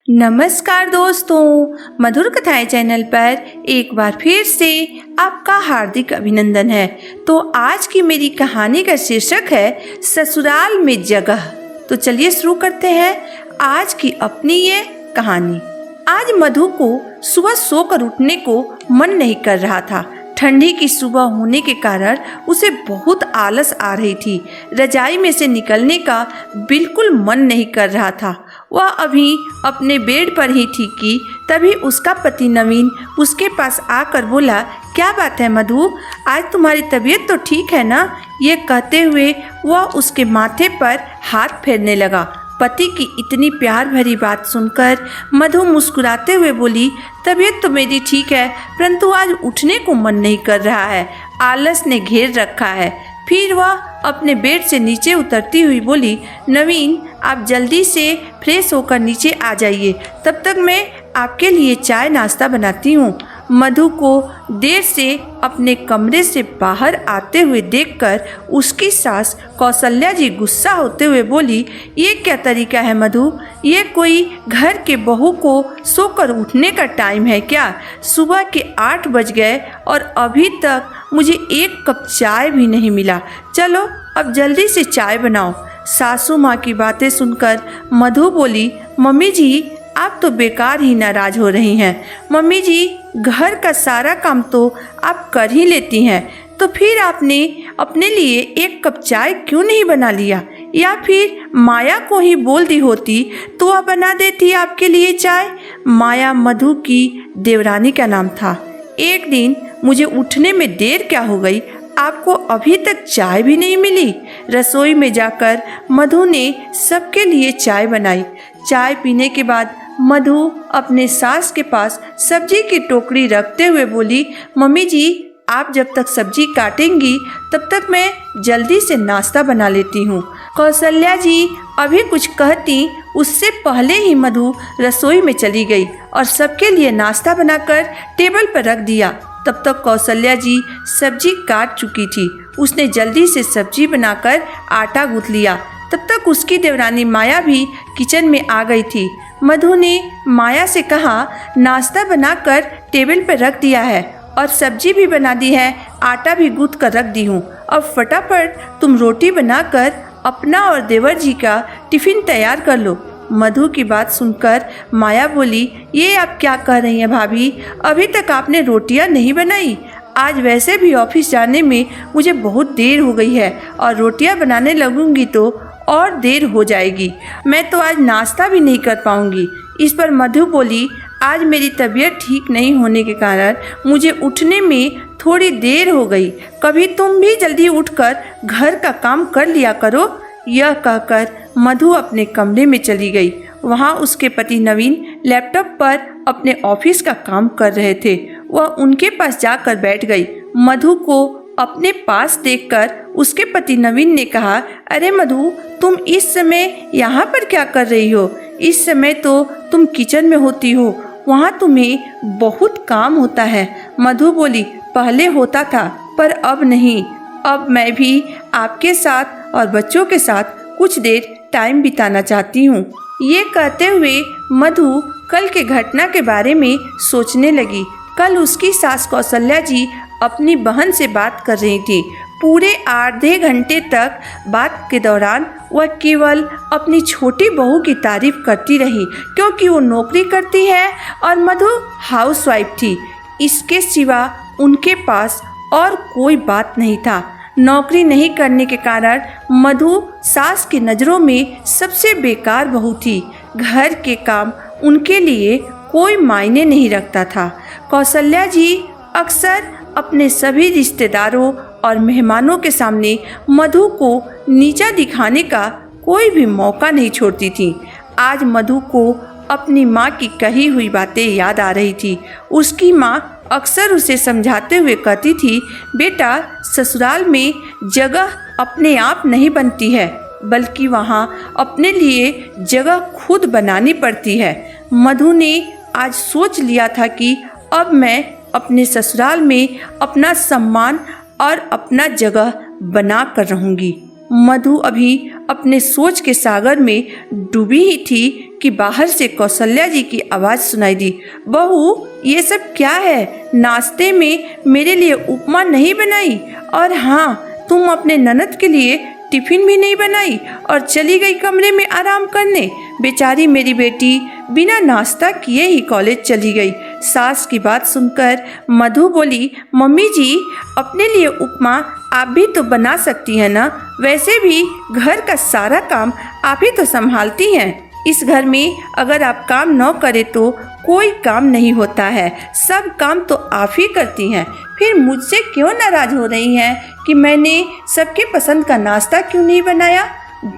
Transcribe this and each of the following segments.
नमस्कार दोस्तों, मधुर कथाएं चैनल पर एक बार फिर से आपका हार्दिक अभिनंदन है। तो आज की मेरी कहानी का शीर्षक है ससुराल में जगह। तो चलिए शुरू करते हैं आज की अपनी ये कहानी। आज मधु को सुबह सोकर उठने को मन नहीं कर रहा था। ठंडी की सुबह होने के कारण उसे बहुत आलस आ रही थी। रजाई में से निकलने का बिल्कुल मन नहीं कर रहा था। वह अभी अपने बेड पर ही थी कि तभी उसका पति नवीन उसके पास आकर बोला, क्या बात है मधु, आज तुम्हारी तबीयत तो ठीक है ना? ये कहते हुए वह उसके माथे पर हाथ फेरने लगा। पति की इतनी प्यार भरी बात सुनकर मधु मुस्कुराते हुए बोली, तबीयत तो मेरी ठीक है, परंतु आज उठने को मन नहीं कर रहा है, आलस ने घेर रखा है। फिर वह अपने बेड से नीचे उतरती हुई बोली, नवीन आप जल्दी से फ्रेश होकर नीचे आ जाइए, तब तक मैं आपके लिए चाय नाश्ता बनाती हूँ। मधु को देर से अपने कमरे से बाहर आते हुए देखकर उसकी सास कौशल्या जी गुस्सा होते हुए बोली, ये क्या तरीका है मधु, ये कोई घर के बहू को सोकर उठने का टाइम है क्या? सुबह के 8 बज गए और अभी तक मुझे एक कप चाय भी नहीं मिला। चलो अब जल्दी से चाय बनाओ। सासू माँ की बातें सुनकर मधु बोली, मम्मी जी आप तो बेकार ही नाराज हो रही हैं। मम्मी जी घर का सारा काम तो आप कर ही लेती हैं, तो फिर आपने अपने लिए एक कप चाय क्यों नहीं बना लिया? या फिर माया को ही बोल दी होती तो वह बना देती आपके लिए चाय। माया मधु की देवरानी का नाम था। एक दिन मुझे उठने में देर क्या हो गई, आपको अभी तक चाय भी नहीं मिली? रसोई में जाकर मधु ने सबके लिए चाय बनाई। चाय पीने के बाद मधु अपने सास के पास सब्जी की टोकरी रखते हुए बोली, मम्मी जी आप जब तक सब्जी काटेंगी तब तक मैं जल्दी से नाश्ता बना लेती हूँ। कौशल्या जी अभी कुछ कहती उससे पहले ही मधु रसोई में चली गई और सबके लिए नाश्ता बनाकर टेबल पर रख दिया। तब तक कौशल्या जी सब्जी काट चुकी थी। उसने जल्दी से सब्जी बनाकर आटा गूंथ लिया। तब तक उसकी देवरानी माया भी किचन में आ गई थी। मधु ने माया से कहा, नाश्ता बनाकर टेबल पर रख दिया है और सब्जी भी बना दी है, आटा भी गूंथ कर रख दी हूँ। अब फटाफट तुम रोटी बनाकर अपना और देवर जी का टिफिन तैयार कर लो। मधु की बात सुनकर माया बोली, ये आप क्या कह रही हैं भाभी, अभी तक आपने रोटियां नहीं बनाई? आज वैसे भी ऑफिस जाने में मुझे बहुत देर हो गई है और रोटियां बनाने लगूंगी तो और देर हो जाएगी। मैं तो आज नाश्ता भी नहीं कर पाऊंगी। इस पर मधु बोली, आज मेरी तबीयत ठीक नहीं होने के कारण मुझे उठने में थोड़ी देर हो गई। कभी तुम भी जल्दी उठकर घर का काम कर लिया करो। यह कहकर मधु अपने कमरे में चली गई। वहाँ उसके पति नवीन लैपटॉप पर अपने ऑफिस का काम कर रहे थे। वह उनके पास जाकर बैठ गई। मधु को अपने पास देखकर उसके पति नवीन ने कहा, अरे मधु तुम इस समय यहाँ पर क्या कर रही हो? इस समय तो तुम किचन में होती हो, वहाँ तुम्हें बहुत काम होता है। मधु बोली, पहले होता था पर अब नहीं। अब मैं भी आपके साथ और बच्चों के साथ कुछ देर टाइम बिताना चाहती हूँ। ये कहते हुए मधु कल के घटना के बारे में सोचने लगी। कल उसकी सास कौशल्या जी अपनी बहन से बात कर रही थी। पूरे आधे घंटे तक बात के दौरान वह केवल अपनी छोटी बहू की तारीफ करती रही, क्योंकि वो नौकरी करती है और मधु हाउसवाइफ थी। इसके सिवा उनके पास और कोई बात नहीं था। नौकरी नहीं करने के कारण मधु सास की नज़रों में सबसे बेकार बहू थी। घर के काम उनके लिए कोई मायने नहीं रखता था। कौशल्या जी अक्सर अपने सभी रिश्तेदारों और मेहमानों के सामने मधु को नीचा दिखाने का कोई भी मौका नहीं छोड़ती थी। आज मधु को अपनी माँ की कही हुई बातें याद आ रही थी। उसकी माँ अक्सर उसे समझाते हुए कहती थी, बेटा ससुराल में जगह अपने आप नहीं बनती है, बल्कि वहाँ अपने लिए जगह खुद बनानी पड़ती है। मधु ने आज सोच लिया था कि अब मैं अपने ससुराल में अपना सम्मान और अपना जगह बना कर रहूँगी। मधु अभी अपने सोच के सागर में डूबी ही थी कि बाहर से कौशल्या जी की आवाज़ सुनाई दी, बहू ये सब क्या है? नाश्ते में मेरे लिए उपमा नहीं बनाई, और हाँ तुम अपने ननद के लिए टिफिन भी नहीं बनाई और चली गई कमरे में आराम करने। बेचारी मेरी बेटी बिना नाश्ता किए ही कॉलेज चली गई। सास की बात सुनकर मधु बोली, मम्मी जी अपने लिए उपमा आप भी तो बना सकती हैं ना, वैसे भी घर का सारा काम आप ही तो संभालती हैं। इस घर में अगर आप काम न करें तो कोई काम नहीं होता है, सब काम तो आप ही करती हैं। फिर मुझसे क्यों नाराज हो रही हैं कि मैंने सबके पसंद का नाश्ता क्यों नहीं बनाया?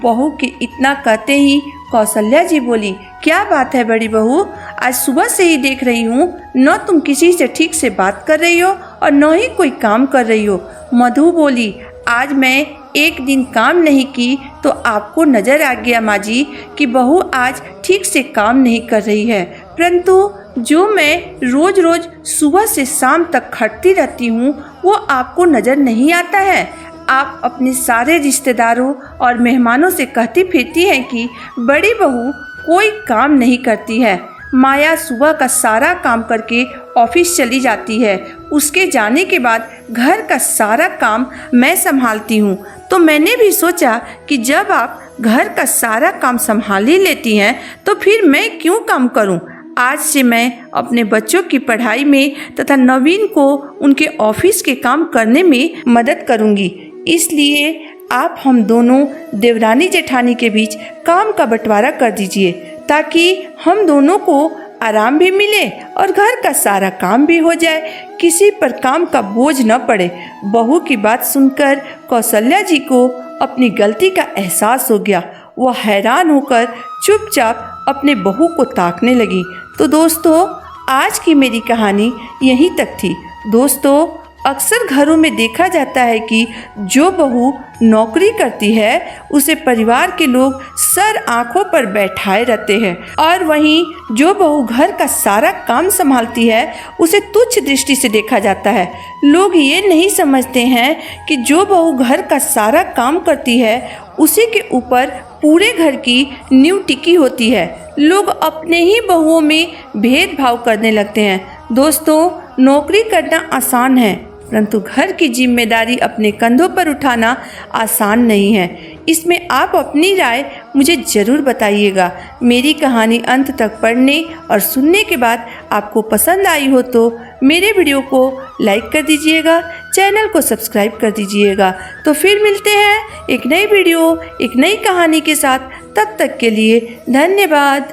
बहू के इतना कहते ही कौशल्या जी बोली, क्या बात है बड़ी बहू, आज सुबह से ही देख रही हूँ न तुम किसी से ठीक से बात कर रही हो और न ही कोई काम कर रही हो। मधु बोली, आज मैं एक दिन काम नहीं की तो आपको नजर आ गया माँ जी कि बहू आज ठीक से काम नहीं कर रही है, परंतु जो मैं रोज रोज सुबह से शाम तक खटती रहती हूँ वो आपको नजर नहीं आता है। आप अपने सारे रिश्तेदारों और मेहमानों से कहती फिरती हैं कि बड़ी बहू कोई काम नहीं करती है। माया सुबह का सारा काम करके ऑफिस चली जाती है, उसके जाने के बाद घर का सारा काम मैं संभालती हूँ। तो मैंने भी सोचा कि जब आप घर का सारा काम संभाल ही लेती हैं तो फिर मैं क्यों काम करूँ। आज से मैं अपने बच्चों की पढ़ाई में तथा नवीन को उनके ऑफिस के काम करने में मदद करूँगी। इसलिए आप हम दोनों देवरानी जेठानी के बीच काम का बंटवारा कर दीजिए ताकि हम दोनों को आराम भी मिले और घर का सारा काम भी हो जाए, किसी पर काम का बोझ न पड़े। बहू की बात सुनकर कौशल्या जी को अपनी गलती का एहसास हो गया। वह हैरान होकर चुपचाप अपने बहू को ताकने लगी। तो दोस्तों आज की मेरी कहानी यहीं तक थी। दोस्तों अक्सर घरों में देखा जाता है कि जो बहू नौकरी करती है उसे परिवार के लोग सर आंखों पर बैठाए रहते हैं, और वहीं जो बहू घर का सारा काम संभालती है उसे तुच्छ दृष्टि से देखा जाता है। लोग ये नहीं समझते हैं कि जो बहू घर का सारा काम करती है उसी के ऊपर पूरे घर की नींव टिकी होती है। लोग अपने ही बहुओं में भेदभाव करने लगते हैं। दोस्तों नौकरी करना आसान है, परंतु घर की जिम्मेदारी अपने कंधों पर उठाना आसान नहीं है। इसमें आप अपनी राय मुझे ज़रूर बताइएगा। मेरी कहानी अंत तक पढ़ने और सुनने के बाद आपको पसंद आई हो तो मेरे वीडियो को लाइक कर दीजिएगा, चैनल को सब्सक्राइब कर दीजिएगा। तो फिर मिलते हैं एक नई वीडियो एक नई कहानी के साथ। तब तक के लिए धन्यवाद।